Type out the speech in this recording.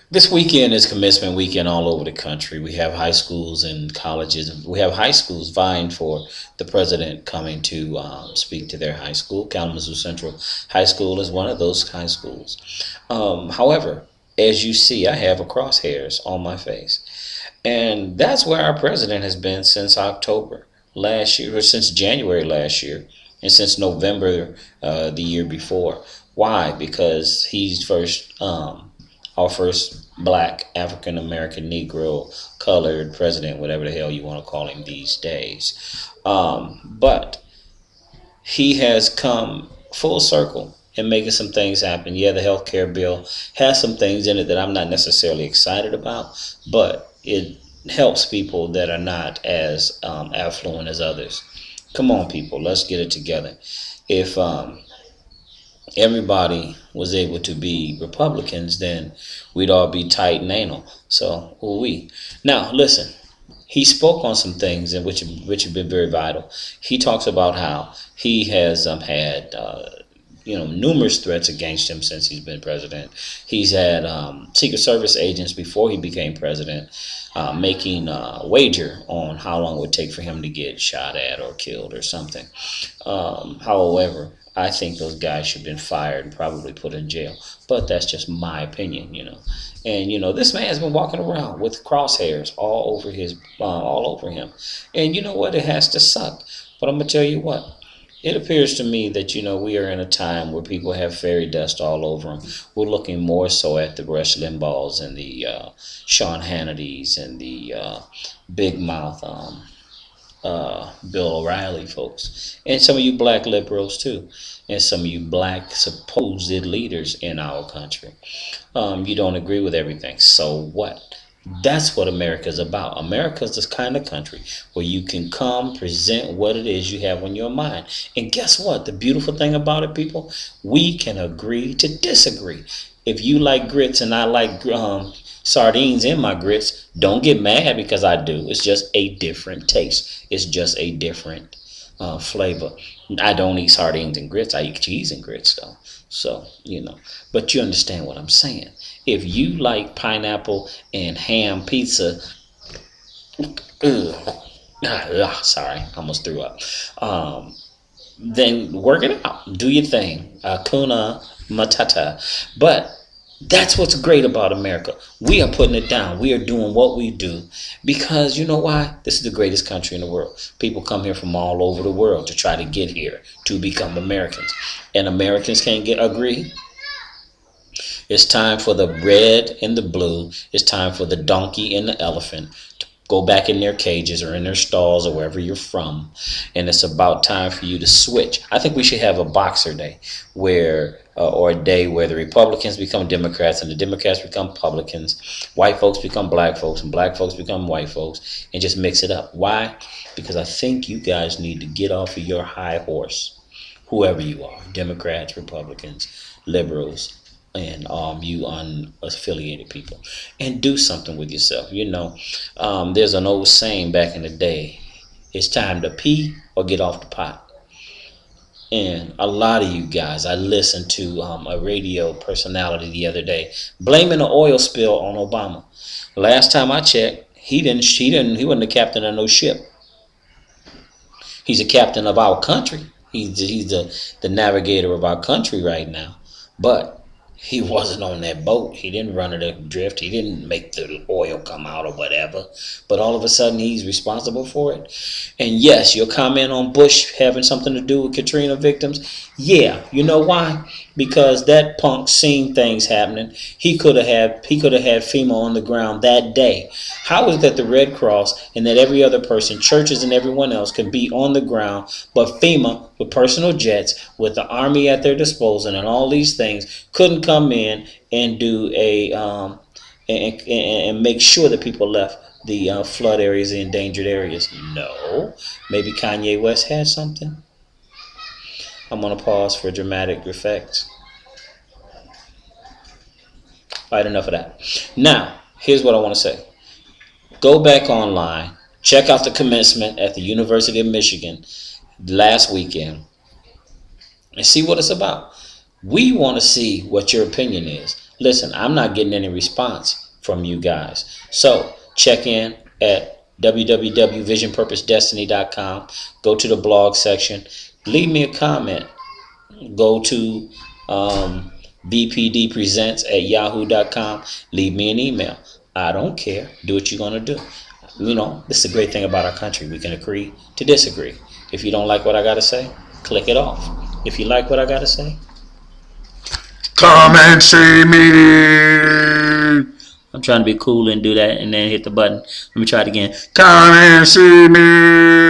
This weekend is commencement weekend all over the country. We have high schools and colleges. We have high schools vying for the president coming to speak to their high school. Kalamazoo Central High School is one of those high schools. However, as you see, I have a crosshairs on my face. And that's where our president has been since October last year, or since January last year, and since November the year before. Why? Because he's our first black African American Negro colored president, whatever the hell you want to call him these days. But he has come full circle in making some things happen. Yeah, the health care bill has some things in it that I'm not necessarily excited about, but it helps people that are not as affluent as others. Come on, people, let's get it together. If everybody was able to be Republicans, then we'd all be tight and anal. So, we. Now, listen. He spoke on some things in which have been very vital. He talks about how he has had numerous threats against him since he's been president. He's had Secret Service agents before he became president making a wager on how long it would take for him to get shot at or killed or something. However, I think those guys should have been fired and probably put in jail. But that's just my opinion. And this man's been walking around with crosshairs all over him. And you know what? It has to suck. But I'm gonna tell you what. It appears to me that we are in a time where people have fairy dust all over them. We're looking more so at the Rush Limbaughs and the Sean Hannitys and the Big Mouth Bill O'Reilly folks, and some of you black liberals too, and some of you black supposed leaders in our country. You don't agree with everything, so what? That's what America's about. America's this kind of country where you can come present what it is you have on your mind. And guess what? The beautiful thing about it, people, we can agree to disagree. If you like grits and I like sardines in my grits, don't get mad because I do. It's just a different taste. It's just a different flavor. I don't eat sardines and grits. I eat cheese and grits though. So, but you understand what I'm saying. If you like pineapple and ham pizza, sorry, I almost threw up. Then work it out. Do your thing. Kuna matata. But that's what's great about America. We are putting it down. We are doing what we do because you know why? This is the greatest country in the world. People come here from all over the world to try to get here to become Americans. And Americans can't agree. It's time for the red and the blue. It's time for the donkey and the elephant to go back in their cages or in their stalls or wherever you're from. And it's about time for you to switch. I think we should have a Boxer Day or a day where the Republicans become Democrats and the Democrats become Republicans. White folks become black folks and black folks become white folks and just mix it up. Why? Because I think you guys need to get off of your high horse, whoever you are, Democrats, Republicans, liberals, and you unaffiliated people, and do something with yourself. There's an old saying back in the day, it's time to pee or get off the pot. And a lot of you guys, I listened to a radio personality the other day blaming an oil spill on Obama. Last time I checked, he wasn't the captain of no ship. He's the captain of our country. He's the navigator of our country right now. But he wasn't on that boat. He didn't run it adrift. He didn't make the oil come out or whatever. But all of a sudden, he's responsible for it. And yes, your comment on Bush having something to do with Katrina victims. Yeah, you know why? Because that punk seen things happening. He could have had FEMA on the ground that day. How is that the Red Cross and that every other person, churches and everyone else, can be on the ground, but FEMA with personal jets, with the army at their disposal and all these things, couldn't come in and do and make sure that people left the flood areas, the endangered areas? No. Maybe Kanye West had something. I'm going to pause for dramatic effects. All right, enough of that. Now, here's what I want to say. Go back online. Check out the commencement at the University of Michigan last weekend and see what it's about. We want to see what your opinion is. Listen, I'm not getting any response from you guys. So check in at www.visionpurposedestiny.com. Go to the blog section. Leave me a comment. Go to bpdpresents@yahoo.com. Leave me an email. I don't care. Do what you're going to do. This is a great thing about our country. We can agree to disagree. If you don't like what I got to say, click it off. If you like what I got to say, come and see me. I'm trying to be cool and do that and then hit the button. Let me try it again. Come and see me.